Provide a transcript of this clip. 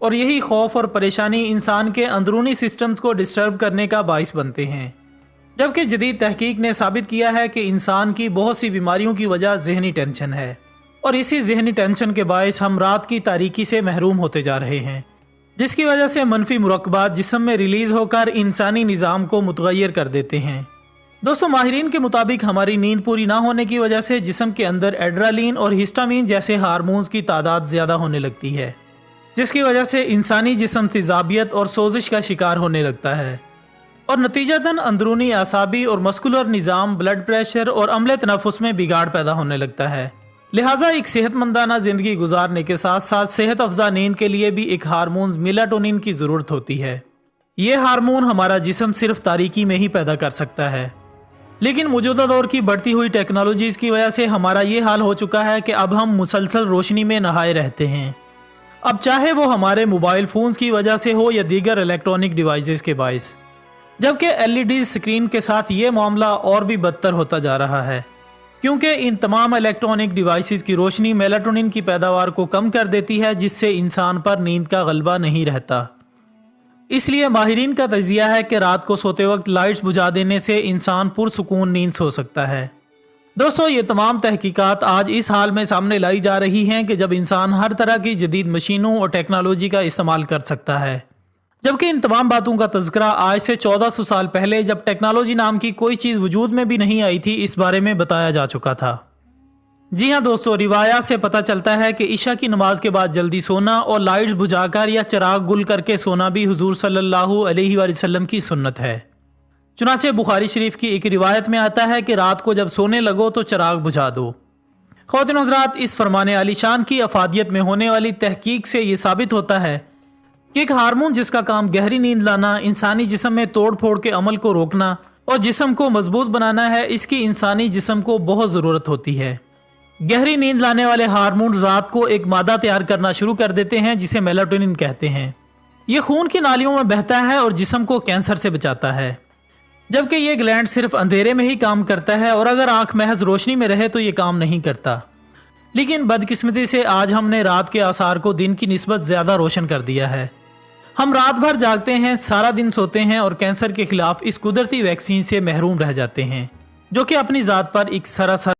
اور یہی خوف اور پریشانی انسان کے اندرونی سسٹمز کو ڈسٹرب کرنے کا باعث بنتے ہیں، جبکہ جدید تحقیق نے ثابت کیا ہے کہ انسان کی بہت سی بیماریوں کی وجہ ذہنی ٹینشن ہے، اور اسی ذہنی ٹینشن کے باعث ہم رات کی تاریکی سے محروم ہوتے جا رہے ہیں، جس کی وجہ سے منفی مرکبات جسم میں ریلیز ہو کر انسانی نظام کو متغیر کر دیتے ہیں۔ دوستو، ماہرین کے مطابق ہماری نیند پوری نہ ہونے کی وجہ سے جسم کے اندر ایڈرالین اور ہسٹامین جیسے ہارمونز کی تعداد زیادہ ہونے لگتی ہے، جس کی وجہ سے انسانی جسم تیزابیت اور سوزش کا شکار ہونے لگتا ہے، اور نتیجتاً اندرونی اعصابی اور مسکولر نظام، بلڈ پریشر اور عملے تنفس میں بگاڑ پیدا ہونے لگتا ہے۔ لہٰذا ایک صحت مندانہ زندگی گزارنے کے ساتھ ساتھ صحت افزا نیند کے لیے بھی ایک ہارمون میلاٹونین کی ضرورت ہوتی ہے۔ یہ ہارمون ہمارا جسم صرف تاریکی میں ہی پیدا کر سکتا ہے، لیکن موجودہ دور کی بڑھتی ہوئی ٹیکنالوجیز کی وجہ سے ہمارا یہ حال ہو چکا ہے کہ اب ہم مسلسل روشنی میں نہائے رہتے ہیں، اب چاہے وہ ہمارے موبائل فونز کی وجہ سے ہو یا دیگر الیکٹرانک ڈیوائسز کے باعث، جبکہ LED اسکرین کے ساتھ یہ معاملہ اور بھی بدتر ہوتا جا رہا ہے، کیونکہ ان تمام الیکٹرانک ڈیوائسز کی روشنی میلاٹونین کی پیداوار کو کم کر دیتی ہے، جس سے انسان پر نیند کا غلبہ نہیں رہتا۔ اس لیے ماہرین کا تجزیہ ہے کہ رات کو سوتے وقت لائٹس بجھا دینے سے انسان پرسکون نیند سو سکتا ہے۔ دوستو، یہ تمام تحقیقات آج اس حال میں سامنے لائی جا رہی ہیں کہ جب انسان ہر طرح کی جدید مشینوں اور ٹیکنالوجی کا استعمال کر سکتا ہے، جبکہ ان تمام باتوں کا تذکرہ آج سے 1400 سال پہلے جب ٹیکنالوجی نام کی کوئی چیز وجود میں بھی نہیں آئی تھی اس بارے میں بتایا جا چکا تھا۔ جی ہاں دوستو، روایات سے پتہ چلتا ہے کہ عشاء کی نماز کے بعد جلدی سونا اور لائٹس بجھا کر یا چراغ گل کر کے سونا بھی حضور صلی اللہ علیہ وآلہ وسلم کی سنت ہے۔ چنانچہ بخاری شریف کی ایک روایت میں آتا ہے کہ رات کو جب سونے لگو تو چراغ بجھا دو۔ خواتین و حضرات، اس فرمان عالی شان کی افادیت میں ہونے والی تحقیق سے یہ ثابت ہوتا ہے کہ ایک ہارمون جس کا کام گہری نیند لانا، انسانی جسم میں توڑ پھوڑ کے عمل کو روکنا اور جسم کو مضبوط بنانا ہے، اس کی انسانی جسم کو بہت ضرورت ہوتی ہے۔ گہری نیند لانے والے ہارمون رات کو ایک مادہ تیار کرنا شروع کر دیتے ہیں جسے میلاٹونین کہتے ہیں۔ یہ خون کی نالیوں میں بہتا ہے اور جسم کو کینسر سے بچاتا ہے، جبکہ یہ گلینڈ صرف اندھیرے میں ہی کام کرتا ہے اور اگر آنکھ محض روشنی میں رہے تو یہ کام نہیں کرتا۔ لیکن بدقسمتی سے آج ہم نے رات کے آثار کو دن کی نسبت زیادہ روشن کر دیا ہے۔ ہم رات بھر جاگتے ہیں، سارا دن سوتے ہیں اور کینسر کے خلاف اس قدرتی ویکسین سے محروم رہ جاتے ہیں، جو کہ اپنی ذات پر ایک سراسر